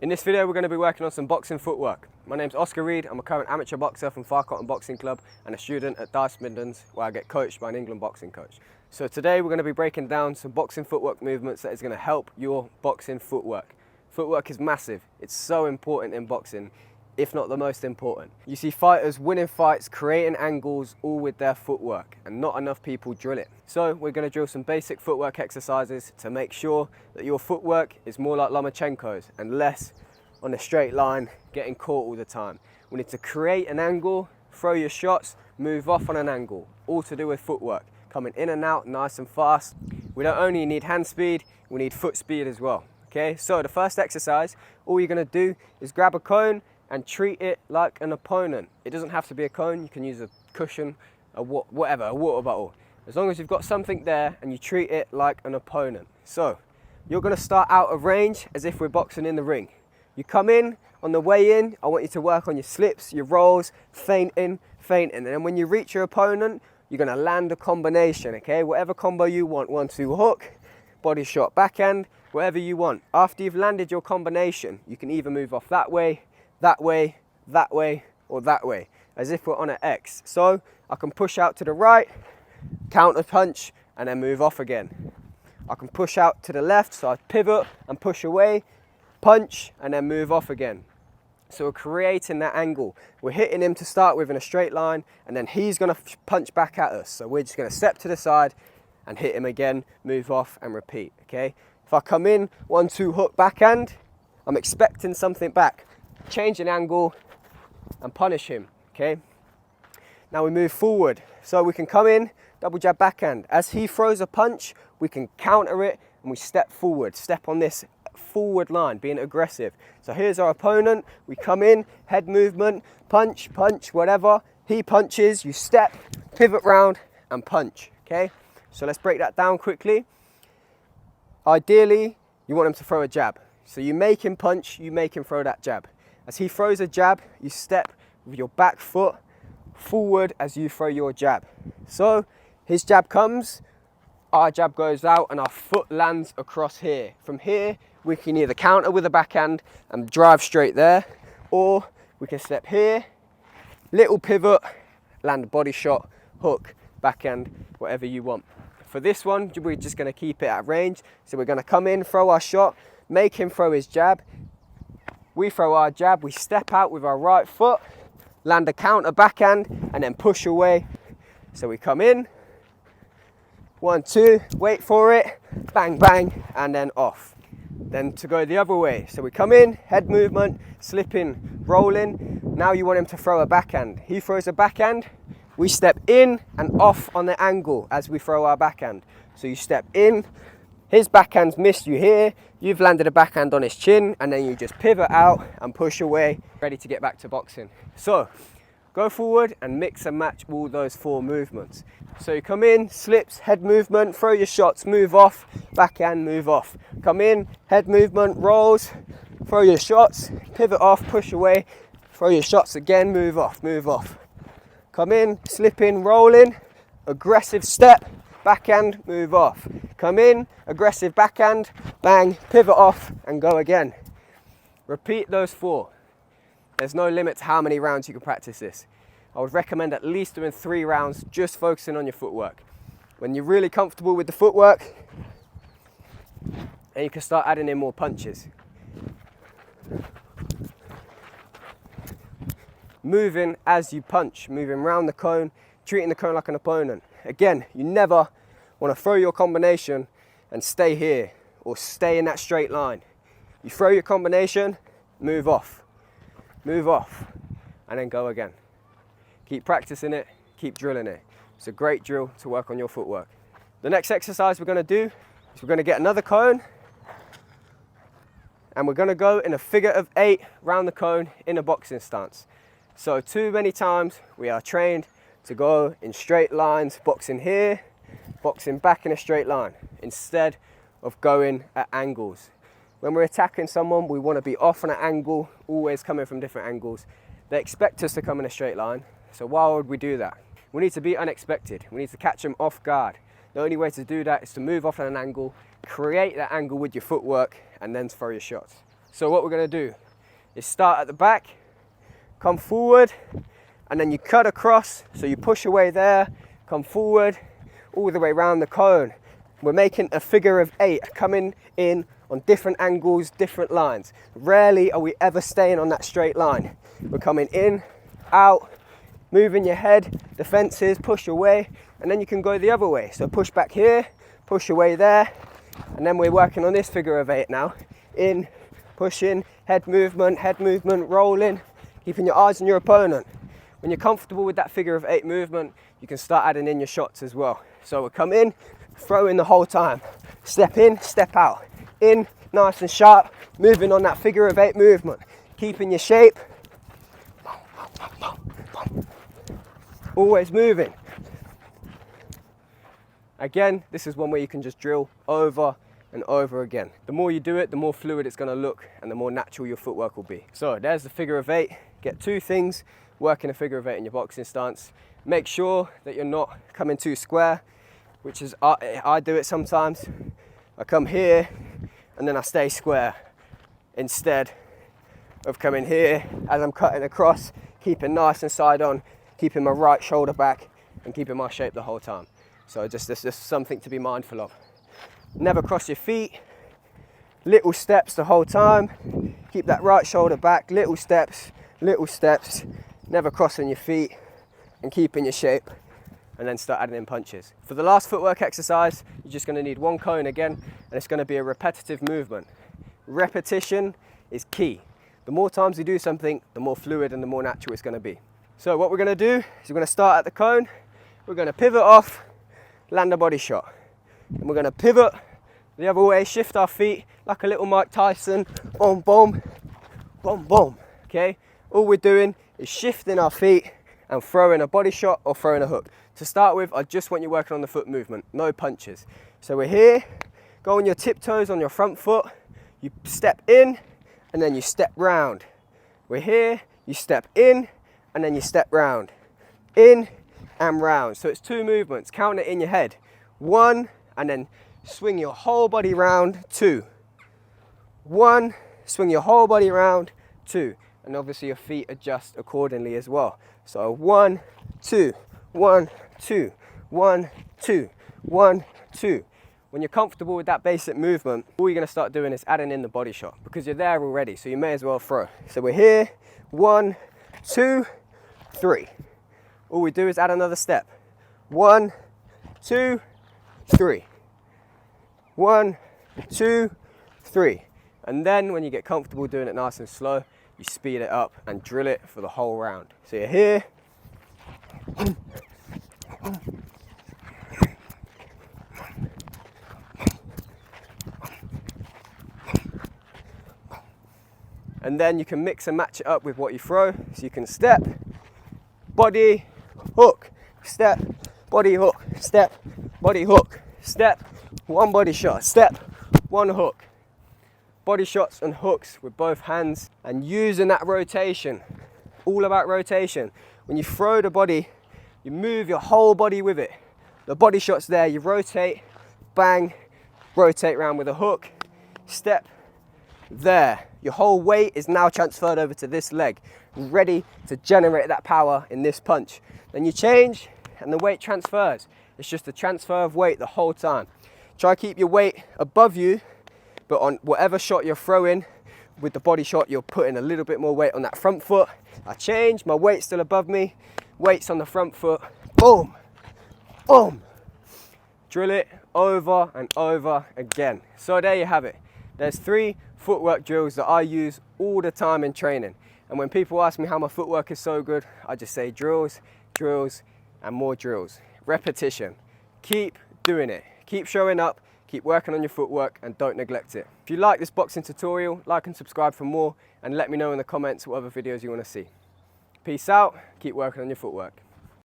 In this video we're going to be working on some boxing footwork. My name's Oscar Reed, I'm a current amateur boxer from Far Cotton Boxing Club and a student at Dice Midlands where I get coached by an England boxing coach. So today we're going to be breaking down some boxing footwork movements that is going to help your boxing footwork. Footwork is massive, it's so important in boxing, if not the most important. You see fighters winning fights, creating angles, all with their footwork, and not enough people drill it. So we're going to drill some basic footwork exercises to make sure that your footwork is more like Lomachenko's and less on a straight line, getting caught all the time. We need to create an angle, throw your shots, move off on an angle, all to do with footwork. Coming in and out nice and fast. We don't only need hand speed, we need foot speed as well. Okay, so the first exercise, all you're going to do is grab a cone and treat it like an opponent. It doesn't have to be a cone, you can use a cushion, a water bottle. As long as you've got something there and you treat it like an opponent. So, you're going to start out of range as if we're boxing in the ring. You come in, on the way in, I want you to work on your slips, your rolls, feinting, and then when you reach your opponent, you're going to land a combination, okay? Whatever combo you want, 1-2 hook, body shot, backhand, whatever you want. After you've landed your combination, you can either move off that way, or that way, as if we're on an X. So I can push out to the right, counter punch, and then move off again. I can push out to the left, so I pivot and push away, punch, and then move off again. So we're creating that angle. We're hitting him to start with in a straight line, and then he's gonna punch back at us. So we're just gonna step to the side and hit him again, move off and repeat, okay? If I come in, 1-2 hook backhand, I'm expecting something back. Change an angle and punish him, okay? Now we move forward. So we can come in, double jab backhand. As he throws a punch, we can counter it and we step forward. Step on this forward line, being aggressive. So here's our opponent. We come in, head movement, punch, whatever. He punches, you step, pivot round and punch, okay? So let's break that down quickly. Ideally, you want him to throw a jab. So you make him punch, you make him throw that jab. As he throws a jab, you step with your back foot forward as you throw your jab. So his jab comes, our jab goes out and our foot lands across here. From here, we can either counter with a backhand and drive straight there, or we can step here, little pivot, land a body shot, hook, backhand, whatever you want. For this one, we're just going to keep it at range. So we're going to come in, throw our shot, make him throw his jab. We throw our jab, we step out with our right foot, land a counter backhand, and then push away. So we come in, 1-2, wait for it, bang, bang, and then off. Then to go the other way. So we come in, head movement, slipping, rolling. Now you want him to throw a backhand. He throws a backhand, we step in and off on the angle as we throw our backhand. So you step in, his backhand's missed you here, you've landed a backhand on his chin, and then you just pivot out and push away, ready to get back to boxing. So, go forward and mix and match all those 4 movements. So you come in, slips, head movement, throw your shots, move off, backhand, move off. Come in, head movement, rolls, throw your shots, pivot off, push away, throw your shots again, move off, move off. Come in, slipping, rolling, aggressive step, backhand, move off. Come in, aggressive backhand, bang, pivot off and go again. Repeat those 4. There's no limit to how many rounds you can practice this. I would recommend at least doing 3 rounds just focusing on your footwork. When you're really comfortable with the footwork, and you can start adding in more punches. Moving as you punch, moving around the cone, treating the cone like an opponent. Again, you never want to throw your combination and stay here or stay in that straight line. You throw your combination, move off, and then go again. Keep practicing it, keep drilling it. It's a great drill to work on your footwork. The next exercise we're going to do is we're going to get another cone and we're going to go in a figure of 8 round the cone in a boxing stance. So too many times we are trained to go in straight lines, boxing here, boxing back in a straight line, instead of going at angles. When we're attacking someone, we want to be off on an angle, always coming from different angles. They expect us to come in a straight line, so why would we do that? We need to be unexpected. We need to catch them off guard. The only way to do that is to move off at an angle, create that angle with your footwork, and then throw your shots. So what we're going to do is start at the back, come forward, and then you cut across. So you push away there, come forward, all the way around the cone. We're making a figure of 8, coming in on different angles, different lines. Rarely are we ever staying on that straight line. We're coming in, out, moving your head, defenses, push away, and then you can go the other way. So push back here, push away there, and then we're working on this figure of 8 now. In, pushing, head movement, rolling, keeping your eyes on your opponent. When you're comfortable with that figure of 8 movement, you can start adding in your shots as well. So we'll come in, throw in the whole time. Step in, step out. In, nice and sharp, moving on that figure of 8 movement. Keeping your shape. Always moving. Again, this is one where you can just drill over and over again. The more you do it, the more fluid it's going to look and the more natural your footwork will be. So there's the figure of 8. Get 2 things working a figure of 8 in your boxing stance. Make sure that you're not coming too square, which is, I do it sometimes. I come here and then I stay square instead of coming here as I'm cutting across, keeping nice and side on, keeping my right shoulder back and keeping my shape the whole time. So just something to be mindful of. Never cross your feet, little steps the whole time. Keep that right shoulder back, little steps, never crossing your feet and keeping your shape, and then start adding in punches. For the last footwork exercise, you're just going to need 1 cone again, and it's going to be a repetitive movement. Repetition is key. The more times we do something, the more fluid and the more natural it's going to be. So what we're going to do is we're going to start at the cone, we're going to pivot off, land a body shot. And we're going to pivot the other way, shift our feet like a little Mike Tyson, boom, boom, boom, boom, okay? All we're doing is shifting our feet and throwing a body shot or throwing a hook. To start with, I just want you working on the foot movement, no punches. So we're here, go on your tiptoes on your front foot, you step in and then you step round. We're here, you step in and then you step round. In and round. So it's 2 movements, count it in your head. 1, and then swing your whole body round. 2. 1, swing your whole body round. 2. And obviously your feet adjust accordingly as well. So 1, 2, 1, 2, 1, 2, 1, 2. When you're comfortable with that basic movement, all you're going to start doing is adding in the body shot because you're there already, so you may as well throw. So we're here, 1, 2, 3. All we do is add another step. 1, 2, 3. 1, 2, 3. And then when you get comfortable doing it nice and slow, you speed it up and drill it for the whole round. So you're here. And then you can mix and match it up with what you throw. So you can step, body, hook, step, body, hook, step, body, hook, step, 1 body shot, step, 1 hook. Body shots and hooks with both hands and using that rotation. All about rotation. When you throw the body, you move your whole body with it. The body shot's there, you rotate, bang, rotate around with a hook, step, there. Your whole weight is now transferred over to this leg, ready to generate that power in this punch. Then you change and the weight transfers. It's just a transfer of weight the whole time. Try to keep your weight above you, but on whatever shot you're throwing, with the body shot, you're putting a little bit more weight on that front foot. I change, my weight's still above me, weight's on the front foot, boom, boom. Drill it over and over again. So there you have it. There's 3 footwork drills that I use all the time in training. And when people ask me how my footwork is so good, I just say drills, drills, and more drills. Repetition. Keep doing it. Keep showing up, keep working on your footwork, and don't neglect it. If you like this boxing tutorial, like and subscribe for more, and let me know in the comments what other videos you want to see. Peace out, keep working on your footwork.